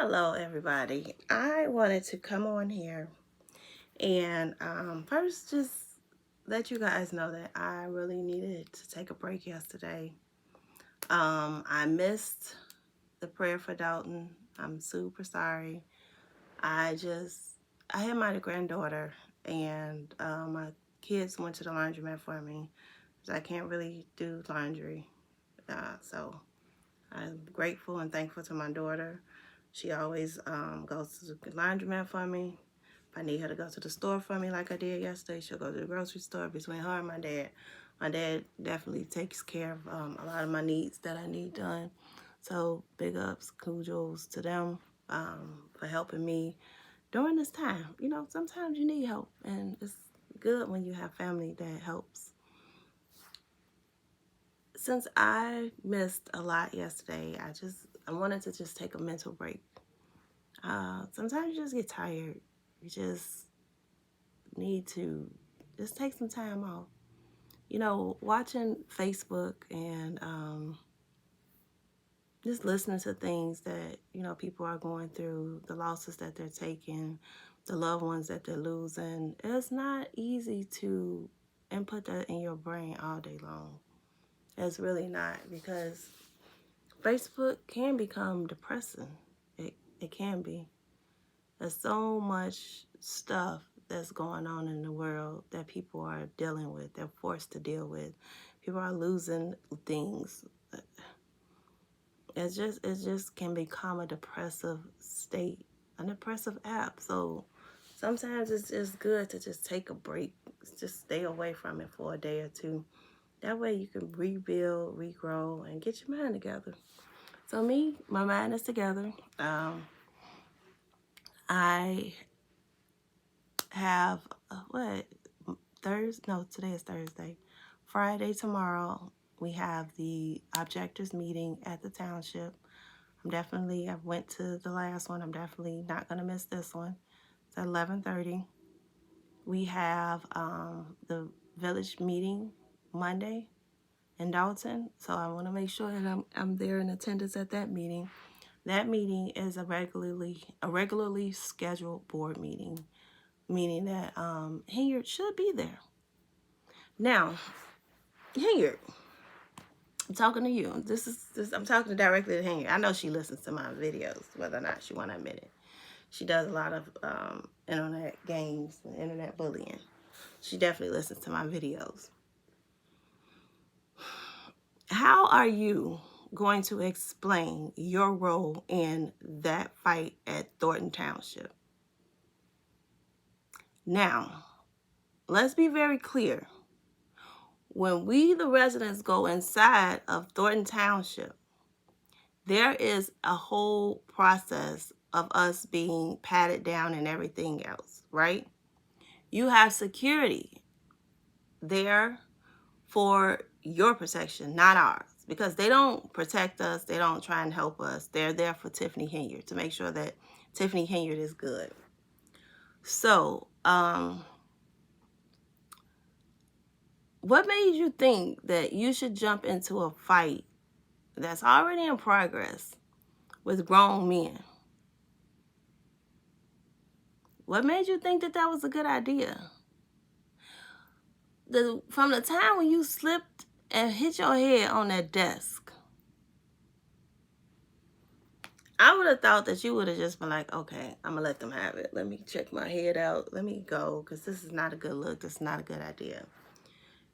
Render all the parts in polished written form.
Hello, everybody. I wanted to come on here and first just let you guys know that I really needed to take a break yesterday. I missed the prayer for Dolton. I'm super sorry. I had my granddaughter and my kids went to the laundromat for me. So I can't really do laundry. So I'm grateful and thankful to my daughter. She always goes to the laundromat for me. If I need her to go to the store for me like I did yesterday, she'll go to the grocery store between her and my dad. My dad definitely takes care of a lot of my needs that I need done. So big ups, kudos to them for helping me during this time. You know, sometimes you need help, and it's good when you have family that helps. Since I missed a lot yesterday, I wanted to just take a mental break. Sometimes you just get tired. You just need to just take some time off. You know, watching Facebook and just listening to things that, you know, people are going through, the losses that they're taking, the loved ones that they're losing. It's not easy to input that in your brain all day long. It's really not, because Facebook can become depressing. It can be. There's so much stuff that's going on in the world that people are dealing with. They're forced to deal with. People are losing things. It just can become a depressive state, a depressive app. So sometimes it's just good to just take a break. Just stay away from it for a day or two. That way you can rebuild, regrow, and get your mind together. So my mind is together. I have today is Thursday. Friday tomorrow we have the objectors meeting at the township. I went to the last one. I'm definitely not gonna miss this one. It's at 11:30. We have the village meeting Monday in Dolton, so I want to make sure that I'm there in attendance at that meeting. That meeting is a regularly scheduled board meeting, meaning that Hilliard should be there. Now, Hilliard, I'm talking to you. I'm talking directly to Hilliard. I know she listens to my videos, whether or not she want to admit it. She does a lot of internet games and internet bullying. She definitely listens to my videos. How are you going to explain your role in that fight at Dolton Township? Now, let's be very clear. When we, the residents, go inside of Dolton Township, there is a whole process of us being patted down and everything else, right? You have security there for your protection, not ours, because they don't protect us. They don't try and help us. They're there for Tiffany Hilliard to make sure that Tiffany Hilliard is good. So, what made you think that you should jump into a fight that's already in progress with grown men? What made you think that that was a good idea? From the time when you slipped and hit your head on that desk, I would have thought that you would have just been like, okay, I'm going to let them have it. Let me check my head out. Let me go, because this is not a good look. This is not a good idea.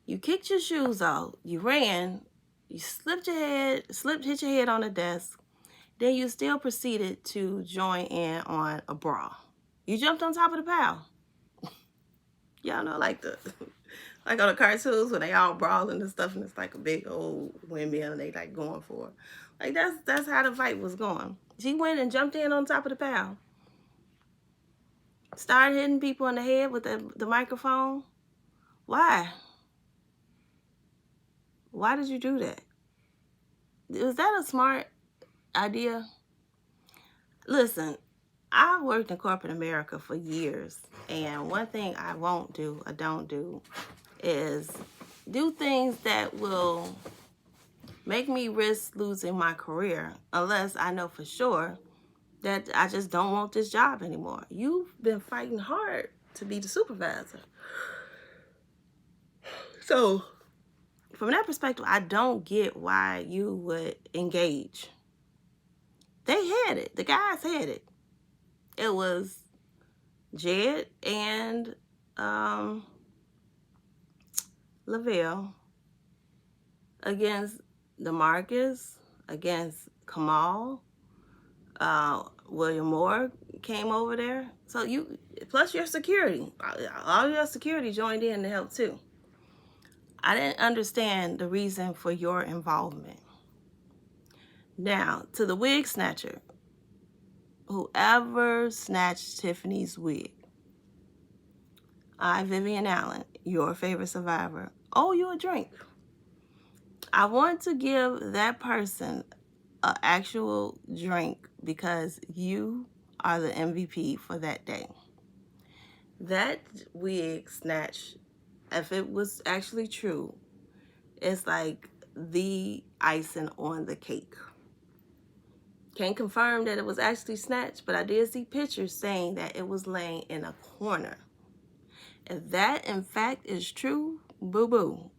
You kicked your shoes off. You ran. You hit your head on the desk. Then you still proceeded to join in on a brawl. You jumped on top of the pile. Y'all know, like on the cartoons when they all brawling and stuff, and it's like a big old windmill and they like going for it. Like that's how the fight was going. She went and jumped in on top of the pile. Started hitting people in the head with the microphone. Why? Why did you do that? Was that a smart idea? Listen, I've worked in corporate America for years, and one thing I don't do, is do things that will make me risk losing my career, unless I know for sure that I just don't want this job anymore. You've been fighting hard to be the supervisor. So from that perspective, I don't get why you would engage. They had it. The guys had it. It was Jed and Lavelle against DeMarcus, against Kamal. William Moore came over there. So you, plus your security, all your security joined in to help too. I didn't understand the reason for your involvement. Now, to the wig snatcher, whoever snatched Tiffany's wig, I, Vivian Allen, your favorite survivor, owe you a drink. I want to give that person an actual drink because you are the MVP for that day. That wig snatch, if it was actually true, it's like the icing on the cake. Can't confirm that it was actually snatched, but I did see pictures saying that it was laying in a corner. If that in fact is true, boo-boo,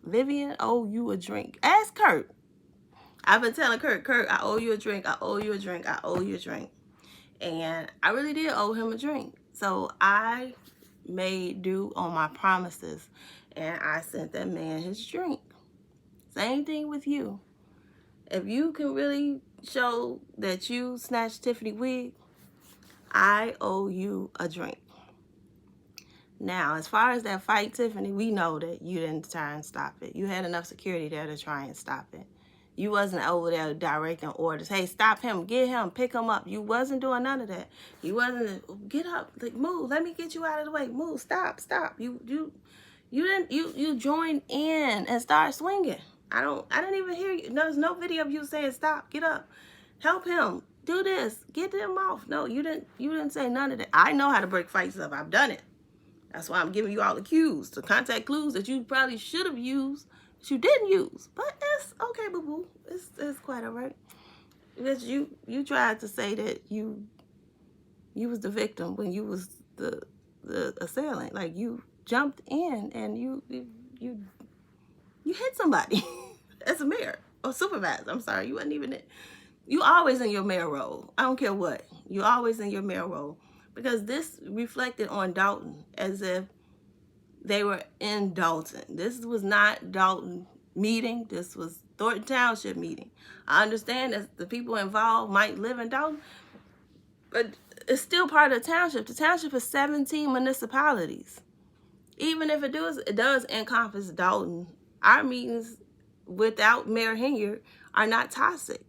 Vivian owe you a drink. Ask Kurt. I've been telling Kurt, I owe you a drink, I owe you a drink, I owe you a drink. And I really did owe him a drink. So I made do on my promises and I sent that man his drink. Same thing with you. If you can really show that you snatched Tiffany wig, I owe you a drink. Now, as far as that fight, Tiffany, we know that you didn't try and stop it. You had enough security there to try and stop it. You wasn't over there directing orders. Hey, stop him, get him, pick him up. You wasn't doing none of that. You wasn't, get up, like, move, let me get you out of the way. Move, stop. You joined in and started swinging. I didn't even hear you. There's no video of you saying stop, get up, help him, do this, get them off. No, you didn't say none of that. I know how to break fights up. I've done it. That's why I'm giving you all the cues, the contact clues that you probably should have used, that you didn't use. But it's okay, boo-boo. It's quite all right. Because you tried to say that you was the victim when you was the assailant. Like, you jumped in and you hit somebody as a mayor or supervisor. I'm sorry, you wasn't even it. You always in your mayor role. I don't care what. You always in your mayor role. Because this reflected on Dolton as if they were in Dolton. This was not Dolton meeting. This was Thornton Township meeting. I understand that the people involved might live in Dolton, but it's still part of the township. The township is 17 municipalities. Even if it does encompass Dolton, our meetings without Mayor Hinyard are not toxic.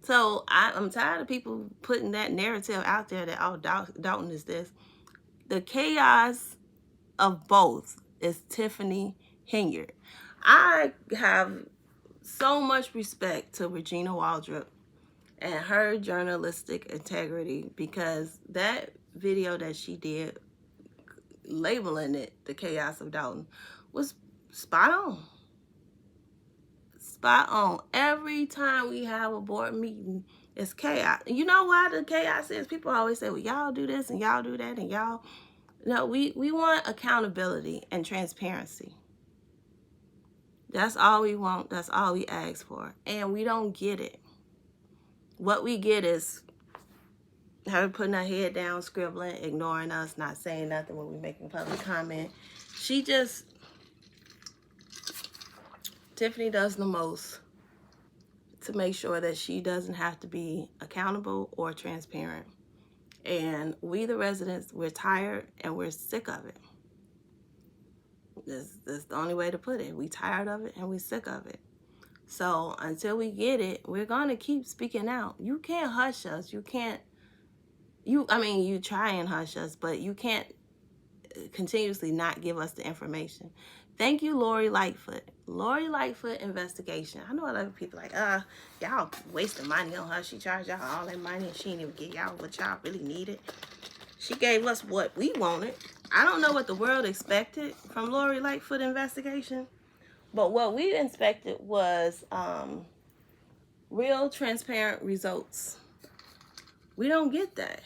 So I'm tired of people putting that narrative out there that, oh, Dolton is this. The chaos of both is Tiffany Hinyard. I have so much respect to Regina Waldrop and her journalistic integrity, because that video that she did labeling it the chaos of Dolton was spot on. Spot on. Every time we have a board meeting, it's chaos. And you know why the chaos is? People always say, well, y'all do this and y'all do that and y'all. No, we want accountability and transparency. That's all we want. That's all we ask for. And we don't get it. What we get is her putting her head down, scribbling, ignoring us, not saying nothing when we making public comment. Tiffany does the most to make sure that she doesn't have to be accountable or transparent. And we, the residents, we're tired and we're sick of it. That's the only way to put it. We tired of it and we sick of it. So until we get it, we're going to keep speaking out. You can't hush us. You try and hush us, but you can't continuously not give us the information. Thank you, Lori Lightfoot. Lori Lightfoot investigation. I know a lot of people like, y'all wasting money on her. She charged y'all all that money and she didn't even give y'all what y'all really needed. She gave us what we wanted. I don't know what the world expected from Lori Lightfoot investigation, but what we expected was real transparent results We don't get that.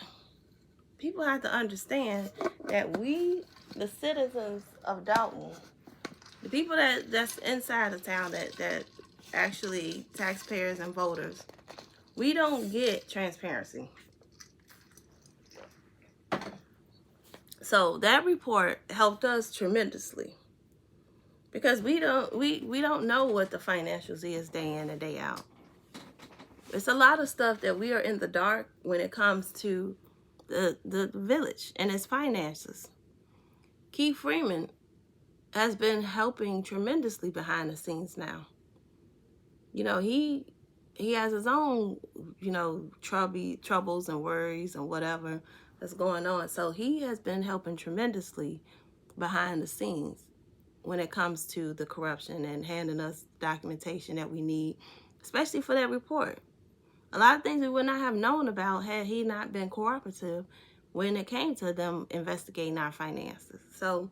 People have to understand that we, the citizens of Dolton, the people that's inside the town, that actually taxpayers and voters, we don't get transparency. So that report helped us tremendously because we don't know what the financials is day in and day out. It's a lot of stuff that we are in the dark when it comes to the village and its finances. Keith Freeman has been helping tremendously behind the scenes now. You know, he has his own, you know, troubles and worries and whatever that's going on. So he has been helping tremendously behind the scenes when it comes to the corruption and handing us documentation that we need, especially for that report. A lot of things we would not have known about had he not been cooperative when it came to them investigating our finances. So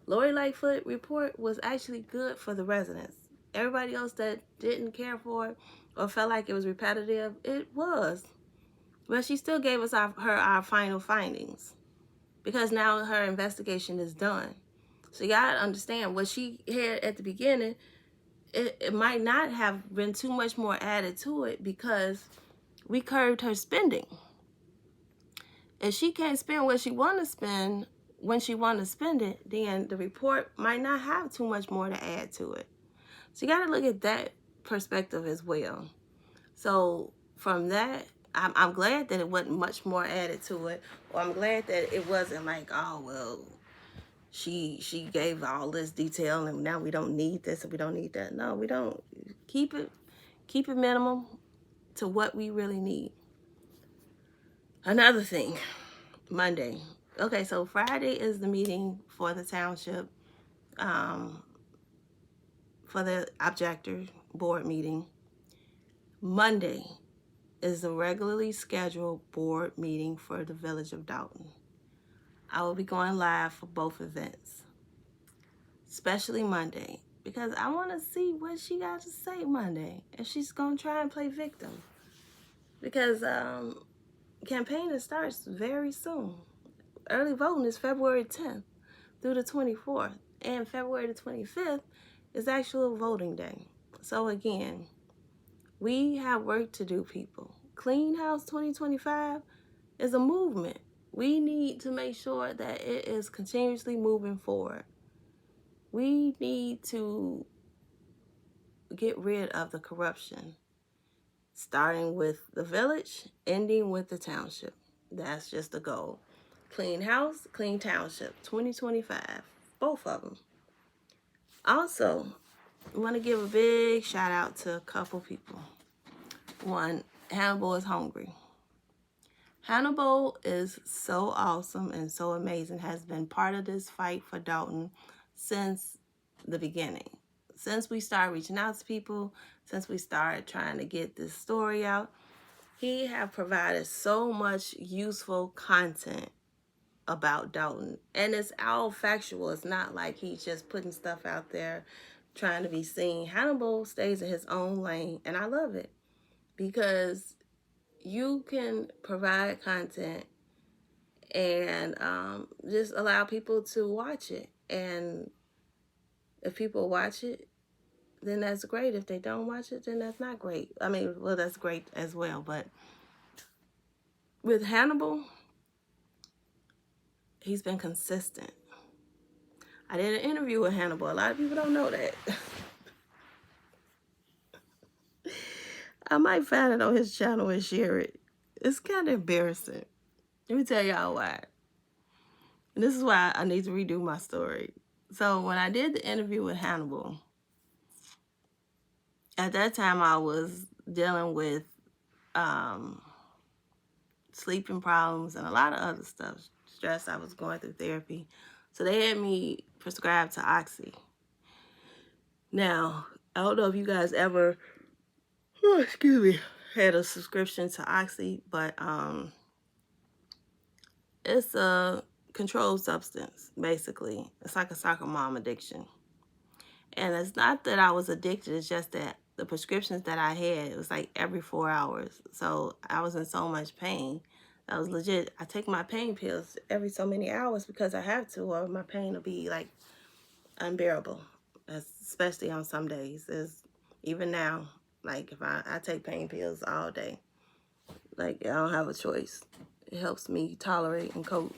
Lori Lightfoot report was actually good for the residents. Everybody else that didn't care for it or felt like it was repetitive, it was. But she still gave us our final findings because now her investigation is done. So you gotta understand what she had at the beginning, it might not have been too much more added to it because we curbed her spending. If she can't spend what she want to spend when she want to spend it, then the report might not have too much more to add to it. So you got to look at that perspective as well. So from that, I'm glad that it wasn't much more added to it, or I'm glad that it wasn't like, oh well, she gave all this detail and now we don't need this and we don't need that. No, we don't. Keep it minimum to what we really need. Another thing, Monday. Okay, so Friday is the meeting for the township, for the objector board meeting. Monday is the regularly scheduled board meeting for the village of Dolton. I will be going live for both events, especially Monday, because I want to see what she got to say Monday, if she's going to try and play victim. Because campaigning starts very soon. Early voting is February 10th through the 24th, and February the 25th is actual voting day. So again, we have work to do, people. Clean House 2025 is a movement. We need to make sure that it is continuously moving forward. We need to get rid of the corruption, starting with the village, ending with the township. That's just the goal. Clean House, Clean Township 2025. Both of them. Also, I want to give a big shout out to a couple people. One, Hannibal is hungry. Hannibal is so awesome and so amazing, has been part of this fight for Dolton since the beginning. Since we started reaching out to people, since we started trying to get this story out, he have provided so much useful content about Dolton. And it's all factual. It's not like he's just putting stuff out there trying to be seen. Hannibal stays in his own lane, and I love it because you can provide content and just allow people to watch it. And if people watch it, then that's great. If they don't watch it, then that's not great. I mean, well, that's great as well. But with Hannibal, he's been consistent. I did an interview with Hannibal. A lot of people don't know that. I might find it on his channel and share it. It's kind of embarrassing. Let me tell y'all why. And this is why I need to redo my story. So when I did the interview with Hannibal, at that time I was dealing with sleeping problems and a lot of other stuff. Stress. I was going through therapy. So they had me prescribed to Oxy. Now, I don't know if you guys ever, had a subscription to Oxy, but it's a controlled substance, basically. It's like a soccer mom addiction. And it's not that I was addicted, it's just that the prescriptions that I had, it was like every 4 hours. So I was in so much pain. That was legit. I take my pain pills every so many hours because I have to, or my pain will be like unbearable. Especially on some days. Even now, like if I take pain pills all day. Like I don't have a choice. It helps me tolerate and cope.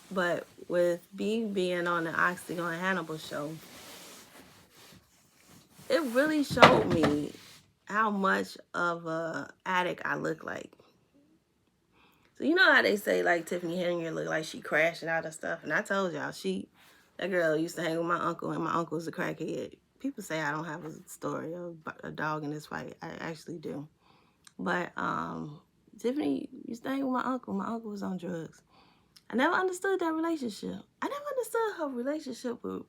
But with me being on the Oxy on Hannibal show, it really showed me how much of a addict I look like. So you know how they say like Tiffany Henry look like she crashing out of stuff, and I told y'all that girl used to hang with my uncle, and my uncle was a crackhead. People say I don't have a story of a dog in this fight. I actually do, but Tiffany used to hang with my uncle. My uncle was on drugs. I never understood that relationship. I never understood her relationship with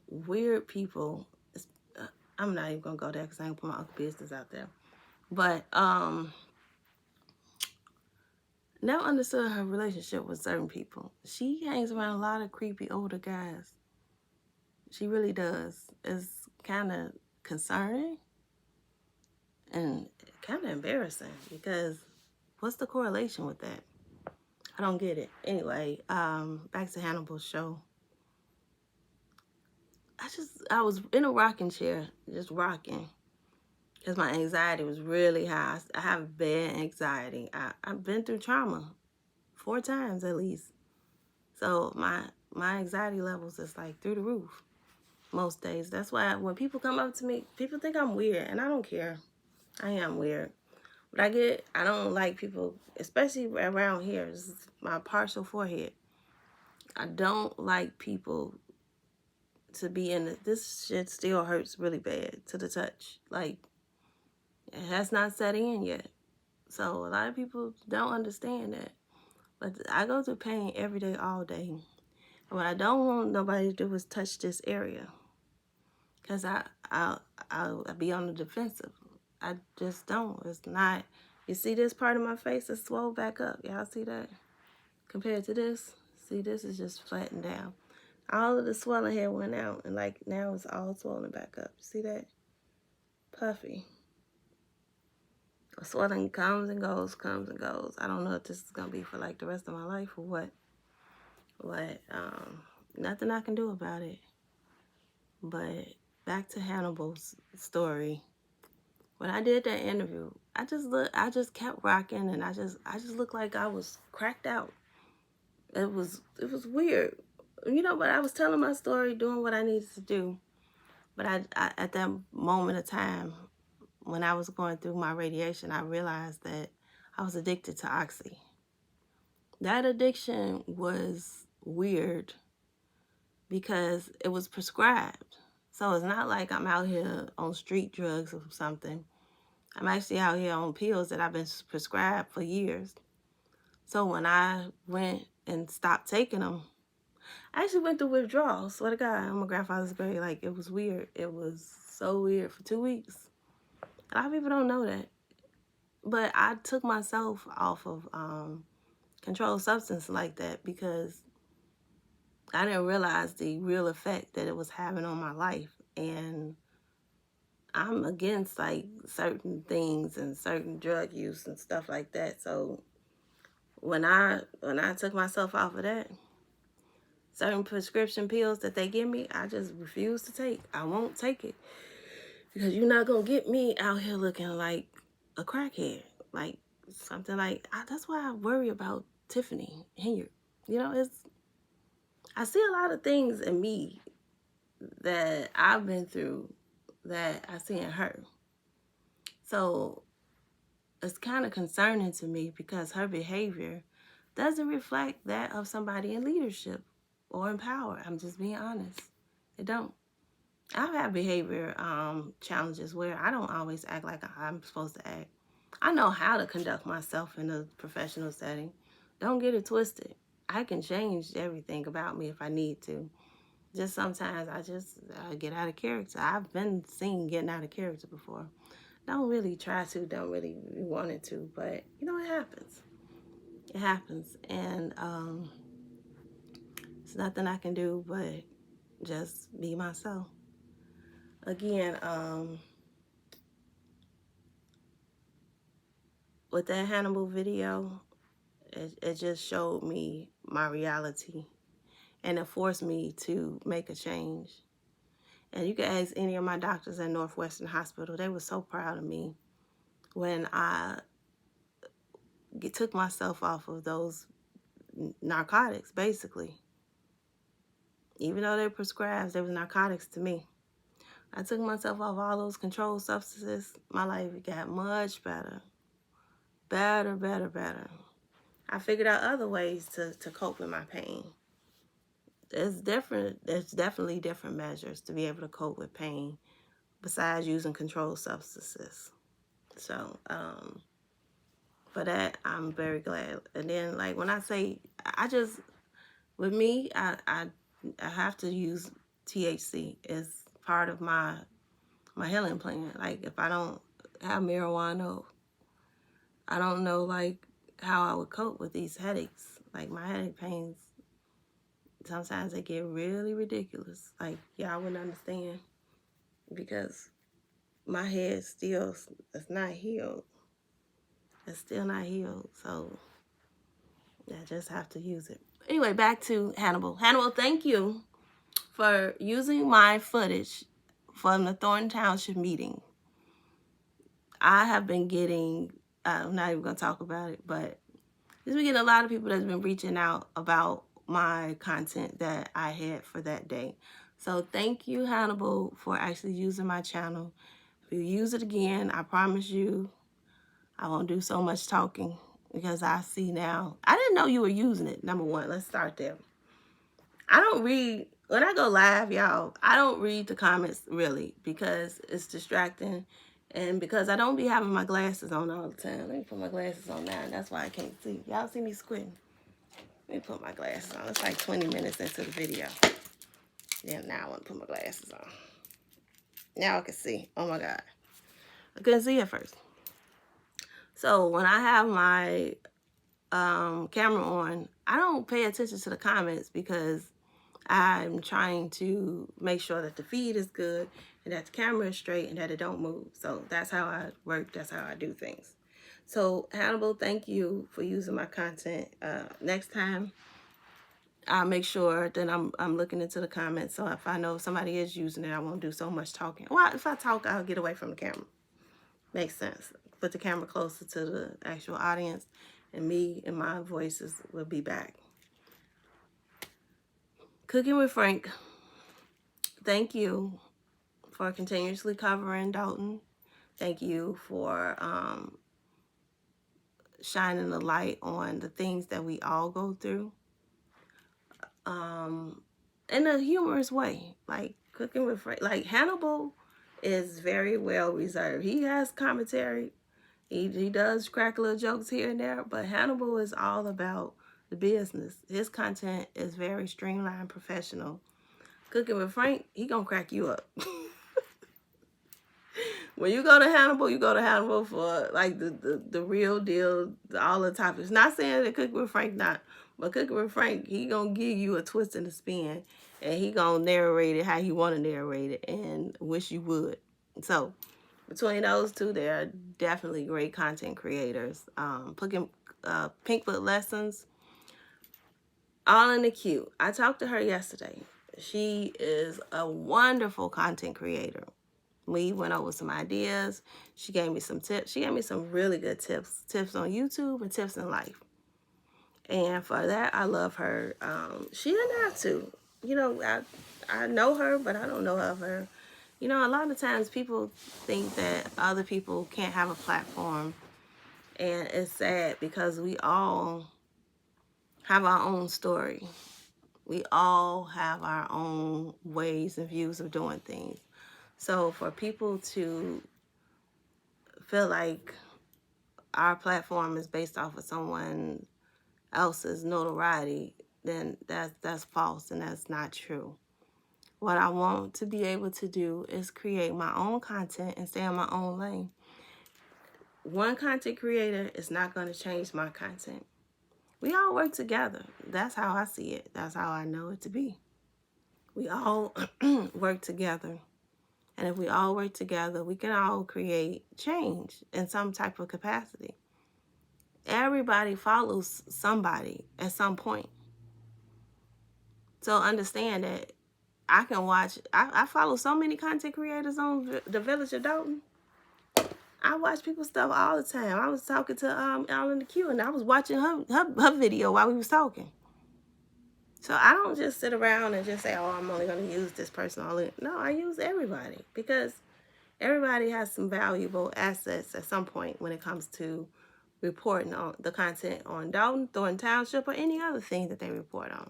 weird people. I'm not even gonna go there because I ain't put my uncle business out there. But never understood her relationship with certain people. She hangs around a lot of creepy older guys. She really does. It's kind of concerning and kind of embarrassing because what's the correlation with that? I don't get it. Anyway, back to Hannibal's show. I was in a rocking chair, just rocking, because my anxiety was really high. I have bad anxiety. I've been through trauma 4 times at least. So my anxiety levels is like through the roof most days. That's why when people come up to me, people think I'm weird, and I don't care. I am weird. But I don't like people, especially around here. This is my partial forehead. I don't like people to be in it. This shit still hurts really bad to the touch. Like, it has not set in yet. So a lot of people don't understand that. But I go through pain every day, all day. And what I don't want nobody to do is touch this area. Because I'll be on the defensive. I just don't. It's not. You see this part of my face? It's swelled back up. Y'all see that? Compared to this? See, this is just flattened down. All of the swelling here went out. And like now it's all swollen back up. See that? Puffy. The swelling comes and goes, comes and goes. I don't know if this is going to be for like the rest of my life or what. But nothing I can do about it. But back to Hannibal's story. When I did that interview, I just kept rocking, and I just looked like I was cracked out. It was weird, But I was telling my story, doing what I needed to do. But I at that moment of time, when I was going through my radiation, I realized that I was addicted to Oxy. That addiction was weird because it was prescribed. So it's not like I'm out here on street drugs or something. I'm actually out here on pills that I've been prescribed for years. So when I went and stopped taking them, I actually went through withdrawals. Swear to God, on my grandfather's grave. Like, it was weird. It was so weird for 2 weeks. A lot of people don't know that. But I took myself off of controlled substance like that because I didn't realize the real effect that it was having on my life. And I'm against like certain things and certain drug use and stuff like that. So when I took myself off of that, certain prescription pills that they give me, I just refuse to take. I won't take it because you're not gonna get me out here looking like a crackhead, like something like. That's why I worry about Tiffany Henry. I see a lot of things in me that I've been through that I see in her. So it's kind of concerning to me because her behavior doesn't reflect that of somebody in leadership or in power. I'm just being honest. It don't. I've had behavior challenges where I don't always act like I'm supposed to act. I know how to conduct myself in a professional setting. Don't get it twisted. I can change everything about me if I need to. Just sometimes I get out of character. I've been seen getting out of character before. Don't really try to, don't really want it to, but it happens. It happens, and it's nothing I can do but just be myself. again, with that Hannibal video, it just showed me my reality, and it forced me to make a change. And you can ask any of my doctors at Northwestern Hospital. They were so proud of me when I took myself off of those narcotics, basically. Even though they're prescribed, they were narcotics to me. I took myself off all those controlled substances. My life got much better. Better, better, better. I figured out other ways to cope with my pain. There's definitely different measures to be able to cope with pain besides using controlled substances. So, for that, I'm very glad. And then, like, when I say, with me, I have to use THC as part of my healing plan. Like, if I don't have marijuana, I don't know, like, how I would cope with these headaches. Like, my headache pains, sometimes they get really ridiculous. Like, yeah, I wouldn't understand because my head still is not healed. It's still not healed. So I just have to use it. Anyway, back to Hannibal. Hannibal, thank you for using my footage from the Thornton Township meeting. I have been getting, I'm not even going to talk about it, but there's been getting a lot of people that's been reaching out about my content that I had for that day. So thank you, Hannibal, for actually using my channel. If you use it again, I promise you I won't do so much talking because I see now. I didn't know you were using it, number one. Let's start there. I don't read, when I go live, y'all, I don't read the comments really because it's distracting and because I don't be having my glasses on all the time. Let me put my glasses on now, and that's why I can't see. Y'all see me squinting? Let me put my glasses on. It's like 20 minutes into the video. Then now I want to put my glasses on. Now I can see. Oh my God. I couldn't see at first. So when I have my camera on, I don't pay attention to the comments because I'm trying to make sure that the feed is good and that the camera is straight and that it don't move. So that's how I work. That's how I do things. So Hannibal, thank you for using my content. Next time, I'll make sure that I'm looking into the comments. So if I know somebody is using it, I won't do so much talking. Well, if I talk, I'll get away from the camera. Makes sense. Put the camera closer to the actual audience, and me and my voices will be back. Cooking with Frank, thank you for continuously covering Dolton. Thank you for shining the light on the things that we all go through in a humorous way. Like Cooking with Frank, like Hannibal is very well reserved. He has commentary. He does crack little jokes here and there, but Hannibal is all about the business. His content is very streamlined, professional. Cooking with Frank, he gonna crack you up. When you go to Hannibal, you go to Hannibal for like the real deal, all the topics. Not saying that Cooking with Frank not, but Cooking with Frank, he gonna give you a twist and a spin, and he gonna narrate it how he want to narrate it, and wish you would. So between those two, they are definitely great content creators. Pinkfoot Lessons, all in the queue. I talked to her yesterday. She is a wonderful content creator. We went over some ideas. She gave me some tips. She gave me some really good tips. Tips on YouTube and tips in life. And for that, I love her. She didn't have to. You know, I know her, but I don't know of her. You know, a lot of times people think that other people can't have a platform. And it's sad because we all have our own story. We all have our own ways and views of doing things. So for people to feel like our platform is based off of someone else's notoriety, then that's false and that's not true. What I want to be able to do is create my own content and stay in my own lane. One content creator is not going to change my content. We all work together. That's how I see it. That's how I know it to be. We all work together. And if we all work together, we can all create change in some type of capacity. Everybody follows somebody at some point. So understand that I can watch, I follow so many content creators on the Village of Dolton. I watch people's stuff all the time. I was talking to Ellen the Q, and I was watching her video while we was talking. So I don't just sit around and just say, oh, I'm only going to use this person. No, I use everybody, because everybody has some valuable assets at some point when it comes to reporting on the content on Dolton Township, or any other thing that they report on.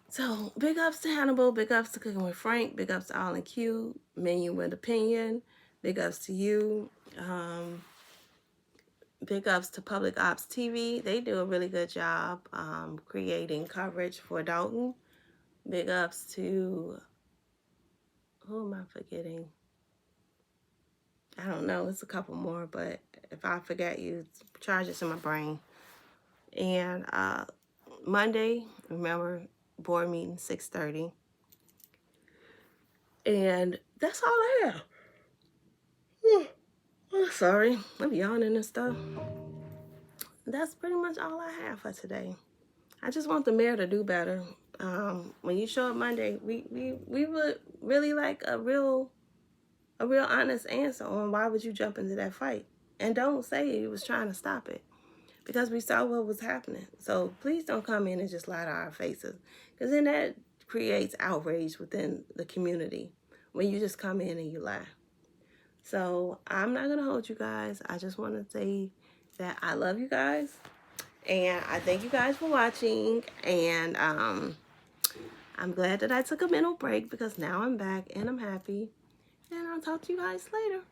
So big ups to Hannibal, big ups to Cooking with Frank, big ups to All in Q, Menu with Opinion, big ups to you, big ups to Public Ops TV. They do a really good job creating coverage for Dolton. Big ups to, who am I forgetting? I don't know, it's a couple more, but if I forget you, charge it to my brain. And Monday, remember, board meeting 6:30. And that's all I have. Oh, sorry, I'm yawning and stuff. That's pretty much all I have for today. I just want the mayor to do better. When you show up Monday, we would really like a real honest answer on why would you jump into that fight. And don't say you was trying to stop it, because we saw what was happening. So please don't come in and just lie to our faces, because then that creates outrage within the community when you just come in and you lie. So I'm not going to hold you guys. I just want to say that I love you guys, and I thank you guys for watching. And I'm glad that I took a mental break, because now I'm back and I'm happy. And I'll talk to you guys later.